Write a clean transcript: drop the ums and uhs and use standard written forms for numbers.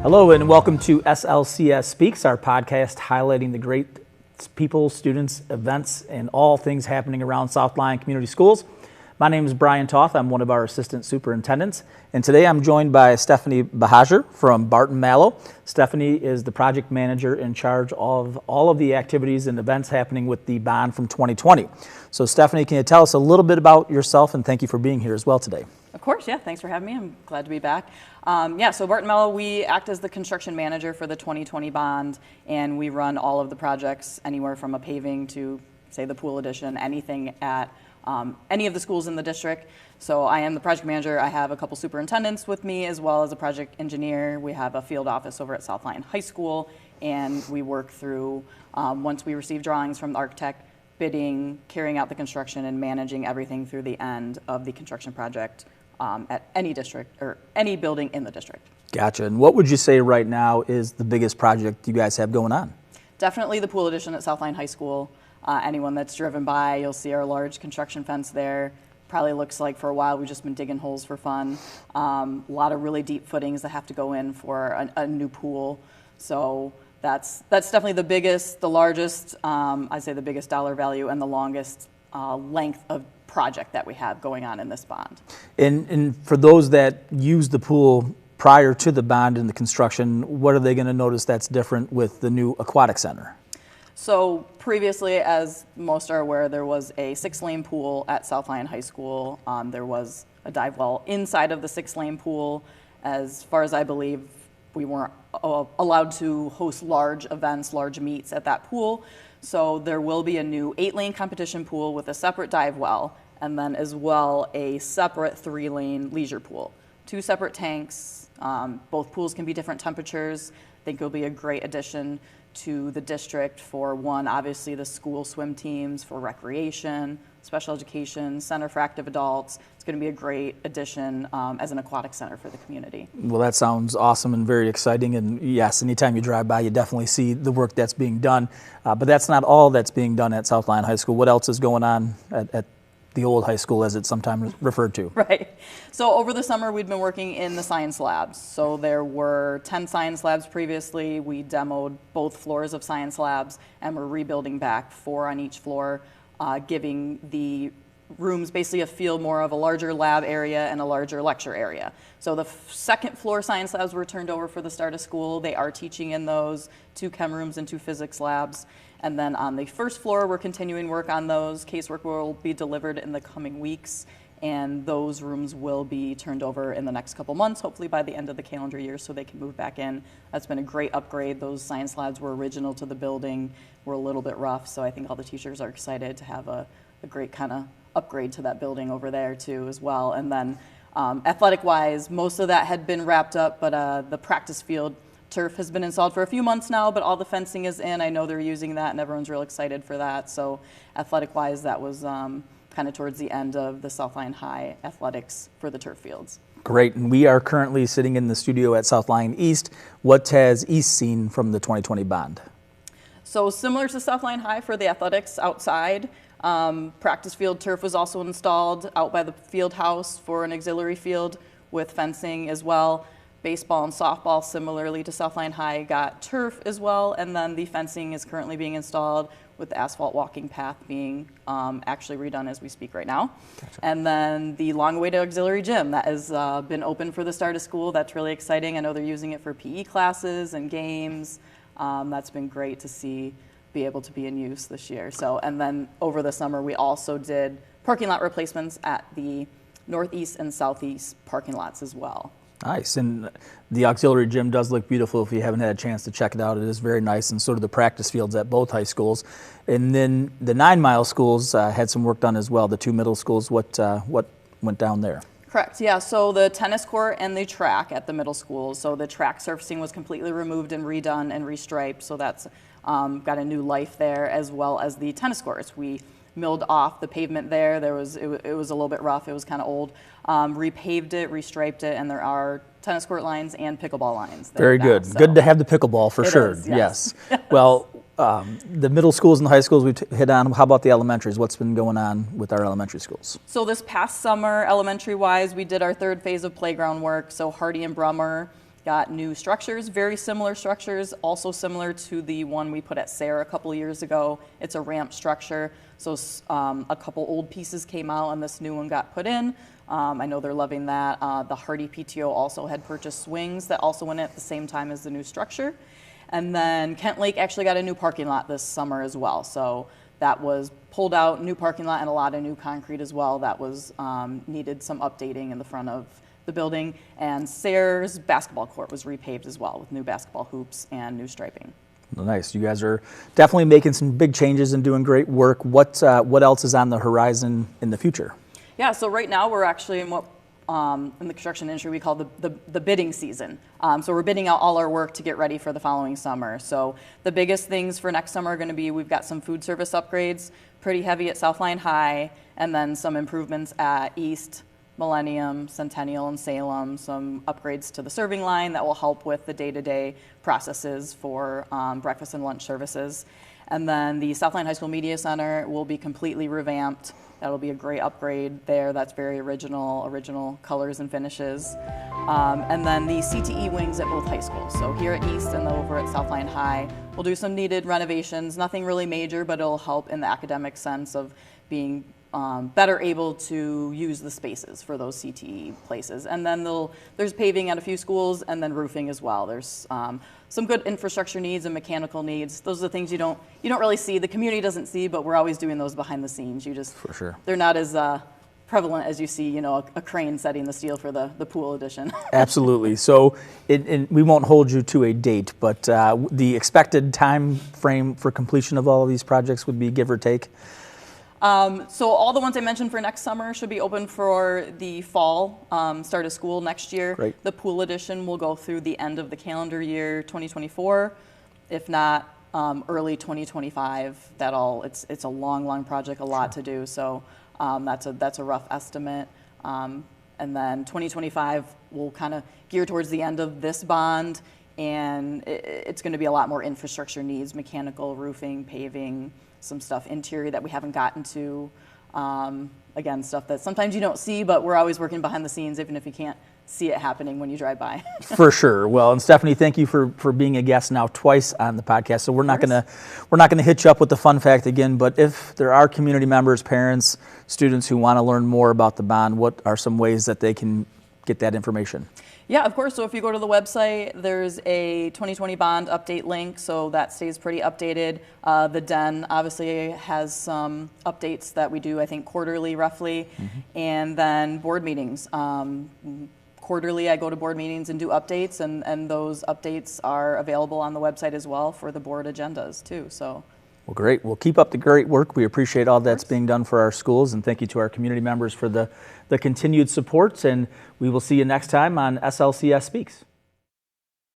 Hello and welcome to SLCS Speaks, our podcast highlighting the great people, students, events, and all things happening around South Lyon Community Schools. My name is Brian Toth. I'm one of our assistant superintendents. And today I'm joined by Stephanie Bahajer from Barton Mallow. Stephanie is the project manager in charge of all of the activities and events happening with the bond from 2020. So Stephanie, can you tell us a little bit about yourself, and thank you for being here as well today. Of course, yeah. Thanks for having me. I'm glad to be back. So Barton Mallow, we act as the construction manager for the 2020 bond, and we run all of the projects, anywhere from a paving to, say, the pool addition, anything at any of the schools in the district. So I am the project manager. I have a couple superintendents with me, as well as a project engineer. We have a field office over at South Lyon High School, and we work through, once we receive drawings from the architect, bidding, carrying out the construction, and managing everything through the end of the construction project at any district or any building in the district. Gotcha. And what would you say right now is the biggest project you guys have going on? Definitely the pool addition at South Lyon High School. Anyone that's driven by, you'll see our large construction fence there. Probably looks like for a while we've just been digging holes for fun. A lot of really deep footings that have to go in for a new pool. So that's definitely the biggest, the largest, I'd say the biggest dollar value and the longest length of project that we have going on in this bond. And for those that use the pool prior to the bond and the construction, what are they going to notice that's different with the new aquatic center? So previously, as most are aware, there was a 6-lane pool at South Lyon High School. There was a dive well inside of the 6-lane pool. As far as I believe, we weren't allowed to host large events, large meets at that pool. So there will be a new 8-lane competition pool with a separate dive well, and then as well a separate 3-lane leisure pool. 2 separate tanks. Both pools can be different temperatures. I think it'll be a great addition to the district for one, obviously the school swim teams, for recreation, special education, center for active adults. It's going to be a great addition as an aquatic center for the community. Well, that sounds awesome and very exciting. And yes, anytime you drive by, you definitely see the work that's being done. But that's not all that's being done at South Lyon High School. What else is going on at the old high school, as it's sometimes referred to? Right. So over the summer, we've been working in the science labs. So there were 10 science labs previously. We demoed both floors of science labs, and we're rebuilding back 4 on each floor, giving the rooms basically a feel more of a larger lab area and a larger lecture area. So the second floor science labs were turned over for the start of school. They are teaching in those, 2 chem rooms and 2 physics labs. And then on the first floor, we're continuing work on those. Casework will be delivered in the coming weeks, and those rooms will be turned over in the next couple months, hopefully by the end of the calendar year, so they can move back in. That's been a great upgrade. Those science labs were original to the building, were a little bit rough, so I think all the teachers are excited to have a great kind of upgrade to that building over there too as well. And then athletic-wise, most of that had been wrapped up, but the practice field turf has been installed for a few months now, but all the fencing is in. I know they're using that, and everyone's real excited for that. So athletic-wise, that was kind of towards the end of the South Lyon High athletics for the turf fields. Great. And we are currently sitting in the studio at South Lyon East. What has East seen from the 2020 bond? So similar to South Lyon High for the athletics outside, practice field turf was also installed out by the field house for an auxiliary field with fencing as well. Baseball and softball, similarly to South Lyon High, got turf as well, and then the fencing is currently being installed with the asphalt walking path being actually redone as we speak right now. Gotcha. And then the long-awaited auxiliary gym that has been open for the start of school. That's really exciting. I know they're using it for PE classes and games. That's been great to see be able to be in use this year. So, and then over the summer, we also did parking lot replacements at the northeast and southeast parking lots as well. Nice. And the auxiliary gym does look beautiful. If you haven't had a chance to check it out, it is very nice, and so do the practice fields at both high schools. And then the 9 Mile schools had some work done as well, the 2 middle schools. What went down there? Correct, yeah. So the tennis court and the track at the middle schools. So the track surfacing was completely removed and redone and restriped, so that's got a new life there, as well as the tennis courts. We milled off the pavement there. It was a little bit rough. It was kind of old. Repaved it, restriped it, and there are tennis court lines and pickleball lines. Very good. So good to have the pickleball for sure. Is, yes. Well, the middle schools and the high schools we hit on. How about the elementaries? What's been going on with our elementary schools? So this past summer, elementary-wise, we did our 3rd phase of playground work. So Hardy and Brummer got new structures, very similar structures, also similar to the one we put at Sarah a couple of years ago. It's a ramp structure, so a couple old pieces came out and this new one got put in. I know they're loving that. The Hardy PTO also had purchased swings that also went in at the same time as the new structure. And then Kent Lake actually got a new parking lot this summer as well. So that was pulled out, new parking lot, and a lot of new concrete as well. That was needed some updating in the front of the building. And Sayre's basketball court was repaved as well with new basketball hoops and new striping. Well, nice. You guys are definitely making some big changes and doing great work. What else is on the horizon in the future? Yeah, so right now we're actually in what in the construction industry we call the bidding season. So we're bidding out all our work to get ready for the following summer. So the biggest things for next summer are going to be, we've got some food service upgrades, pretty heavy at South Line High, and then some improvements at East, Millennium, Centennial, and Salem, some upgrades to the serving line that will help with the day-to-day processes for breakfast and lunch services. And then the Southline High School Media Center will be completely revamped. That'll be a great upgrade there. That's very original colors and finishes. And then the CTE wings at both high schools. So here at East and over at Southline High, we'll do some needed renovations. Nothing really major, but it'll help in the academic sense of being better able to use the spaces for those CTE places. And then there's paving at a few schools and then roofing as well. There's some good infrastructure needs and mechanical needs. Those are the things you don't really see. The community doesn't see, but we're always doing those behind the scenes. For sure. They're not as prevalent as you see, a crane setting the steel for the pool addition. Absolutely. So we won't hold you to a date, but the expected time frame for completion of all of these projects would be give or take? So all the ones I mentioned for next summer should be open for the fall, start of school next year. Great. The pool addition will go through the end of the calendar year 2024, if not early 2025. It's a long project, a lot to do. So that's a rough estimate. And then 2025 will kind of gear towards the end of this bond, and it's going to be a lot more infrastructure needs, mechanical, roofing, paving, some stuff interior that we haven't gotten to. Again, stuff that sometimes you don't see, but we're always working behind the scenes, even if you can't see it happening when you drive by. For sure. Well, and Stephanie, thank you for being a guest now twice on the podcast. So we're not gonna hit you up with the fun fact again, but if there are community members, parents, students who want to learn more about the bond, what are some ways that they can get that information? Yeah, of course. So if you go to the website, there's a 2020 bond update link, so that stays pretty updated. The Den obviously has some updates that we do, I think, quarterly roughly. And then board meetings. Quarterly, I go to board meetings and do updates, and those updates are available on the website as well for the board agendas too. So. Well, great. Well, keep up the great work. We appreciate all that's being done for our schools, and thank you to our community members for the continued support, and we will see you next time on SLCS Speaks.